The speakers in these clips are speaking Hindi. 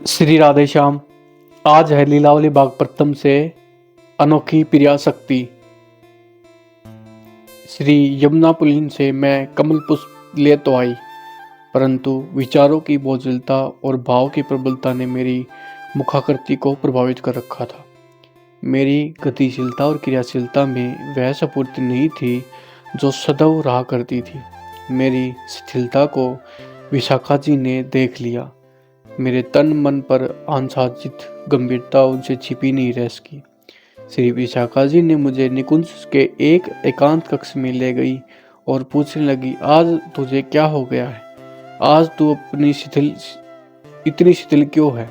श्री राधे श्याम। आज है लीलावली बाग प्रथम से अनोखी प्रिया शक्ति। श्री यमुना पुलिन से मैं कमल पुष्प ले तो आई, परंतु विचारों की बोझिलता और भाव की प्रबलता ने मेरी मुखाकृति को प्रभावित कर रखा था। मेरी गतिशीलता और क्रियाशीलता में वह स्फूर्ति नहीं थी जो सदैव रहा करती थी। मेरी शिथिलता को विशाखा जी ने देख लिया। मेरे तन मन पर आच्छादित गंभीरता उनसे छिपी नहीं रह सकी। श्री विशाखा जी ने मुझे निकुंज के एक एकांत कक्ष में ले गई और पूछने लगी, आज तुझे क्या हो गया है? आज तू इतनी शिथिल क्यों है?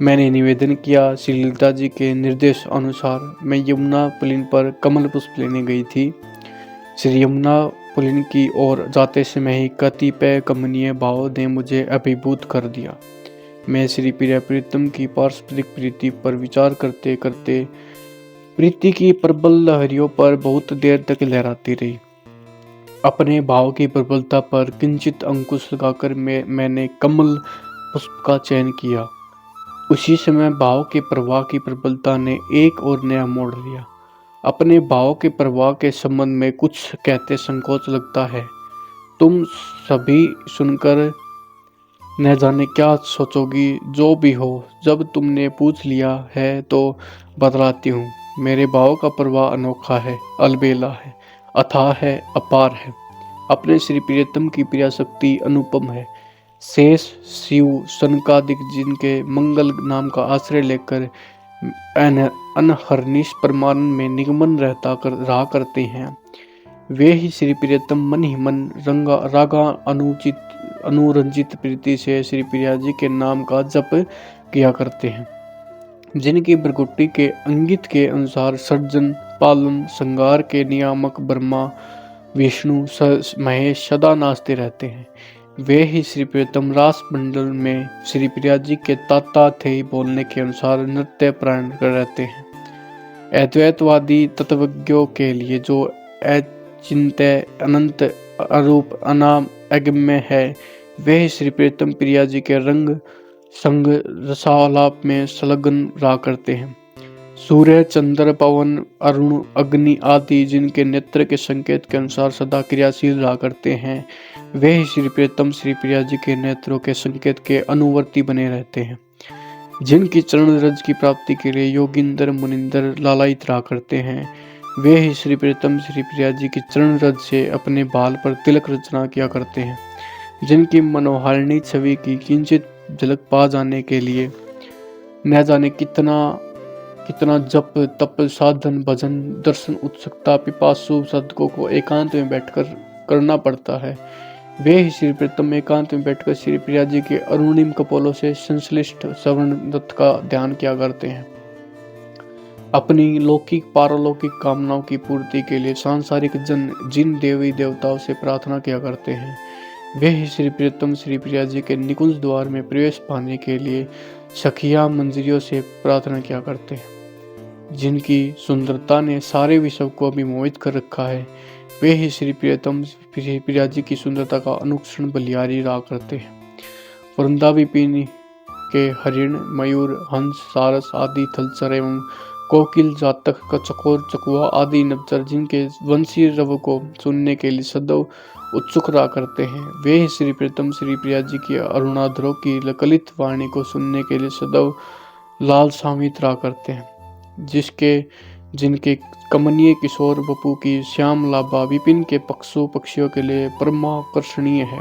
मैंने निवेदन किया, श्री ललिता जी के निर्देश अनुसार मैं यमुना पुलिन पर कमल पुष्प लेने गई थी। श्री यमुना पुलिन की ओर जाते समय ही कतिपय कमनीय भाव ने मुझे अभिभूत कर दिया। मैं श्री प्रिया प्रीतम की पारस्परिक प्रीति पर विचार करते करते प्रीति की प्रबल लहरियों पर बहुत देर तक लहराती रही। अपने भाव की प्रबलता पर किंचित अंकुश लगाकर मैंने कमल पुष्प का चयन किया। उसी समय भाव के प्रवाह की प्रबलता ने एक और नया मोड़ लिया। अपने भाव के प्रवाह के संबंध में कुछ कहते संकोच लगता है। तुम सभी सुनकर न जाने क्या सोचोगी। जो भी हो, जब तुमने पूछ लिया है तो बतलाती हूँ। मेरे भाव का प्रवाह अनोखा है, अलबेला है, अथाह है, अपार है। अपने श्री प्रियतम की प्रिया शक्ति अनुपम है। शेष शिव सनकादिक जिनके मंगल नाम का आश्रय लेकर अनहरनिश परमान में निगमन रहा करते हैं, वे ही श्री प्रियतम मन ही मन रागा अनुरंजित प्रीति से श्री प्रिया जी के नाम का जप किया करते हैं। जिनकी भृगुटी के अंगित के अनुसार सर्जन पालन संगार के नियामक ब्रह्मा विष्णु महेश सदा नाचते रहते हैं, वे ही श्री प्रियतम रास मंडल में श्री प्रिया जी के ताता थे बोलने के अनुसार नृत्य प्राण कर रहते हैं। अद्वैतवादी तत्वज्ञों के लिए जो अचिंत्य अनंत अरूप अनाम अगम्य है, वे श्री प्रियतम प्रिया जी के रंग संग रसालाप में संलग्न रहा करते हैं। सूर्य चंद्र पवन अरुण अग्नि आदि जिनके नेत्र के संकेत के अनुसार सदा क्रियाशील रहा करते हैं, वे ही श्री प्रियतम श्री प्रिया जी के नेत्रों के संकेत के अनुवर्ती बने रहते हैं। जिनकी चरण रज की प्राप्ति के लिए योगिंदर मुनिंदर लालायित रहा करते हैं, वे ही श्री प्रियतम श्री प्रिया जी की चरण रज से अपने बाल पर तिलक रचना किया करते हैं। जिनकी मनोहारिणी छवि की किंचित झलक पा जाने के लिए न जाने कितना जप तप साधन भजन दर्शन उत्सुकता पिपासु साधकों को एकांत में बैठकर करना पड़ता है, वे ही श्री प्रियतम एकांत में बैठकर श्री प्रिया जी के अरुणिम कपोलों से संश्लिष्ट सवर्ण दत्त का ध्यान किया करते हैं। अपनी लौकिक पारलौकिक कामनाओं की पूर्ति के लिए सांसारिक जन जिन देवी देवताओं से प्रार्थना किया करते हैं, वे ही श्री प्रियतम श्री प्रिया जी के निकुंज द्वार में प्रवेश पाने के लिए सखिया मंजरियों से प्रार्थना किया करते हैं। जिनकी सुंदरता ने सारे विश्व को अभिमोहित कर रखा है, वे ही श्री प्रियतम श्री प्रिया जी की सुंदरता का अनुक्षण बलिहारी रहा करते हैं। वृंदाविपिनी के हरिण मयूर हंस सारस आदि थलचर एवं कोकिल जातक कचकोर चकुआ आदि नवचर जिनके वंशी रव को सुनने के लिए सदैव उत्सुक रहा करते हैं, वे ही श्री प्रियतम श्री प्रिया जी की अरुणाधरों की ललित वाणी को सुनने के लिए सदैव लालसान्वित रहा करते हैं। जिनके कमनीय किशोर बपू की श्याम लाभा विपिन के पक्षियों के लिए परमाकर्षणीय है,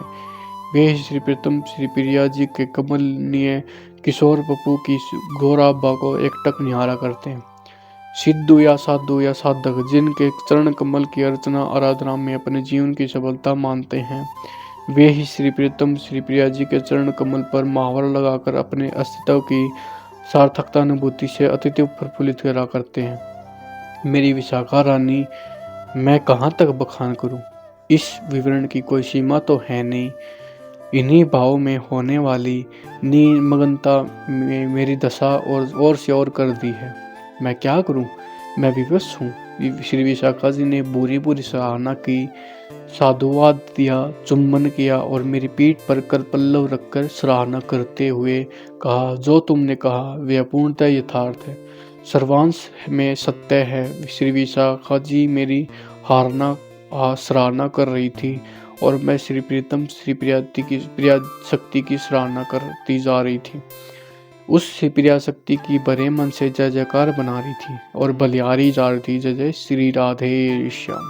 वे ही श्री प्रियतम श्री प्रिया जी के कमनीय किशोर बपू की घोराबा को एकटक निहारा करते हैं। सिद्धू या साधक जिनके चरण कमल की अर्चना आराधना में अपने जीवन की सफलता मानते हैं, वे ही श्री प्रियतम श्री प्रिया जी के चरण कमल पर महावर लगाकर अपने अस्तित्व की सार्थकता अनुभूति से अत्यधिक प्रफुल्लित करा करते हैं। मेरी विशाखा रानी, मैं कहाँ तक बखान करूं? इस विवरण की कोई सीमा तो है नहीं। इन्हीं भाव में होने वाली निमग्नता में मेरी दशा और से और कर दी है। मैं क्या करूं? मैं विवश हूँ। श्री विशाखा जी ने बुरी बुरी सराहना की, साधुवाद दिया, चुम्बन किया और मेरी पीठ पर कर पल्लव रखकर सराहना करते हुए कहा, जो तुमने कहा वह पूर्णतः यथार्थ है, सर्वांश में सत्य है। श्री विशाखा जी मेरी सराहना कर रही थी और मैं श्री प्रिया शक्ति की सराहना करती जा रही थी। उस प्रिया शक्ति की बड़े मन से जय जयकार बना रही थी और बलिहारी जा रही थी, जय जय श्री राधे श्याम।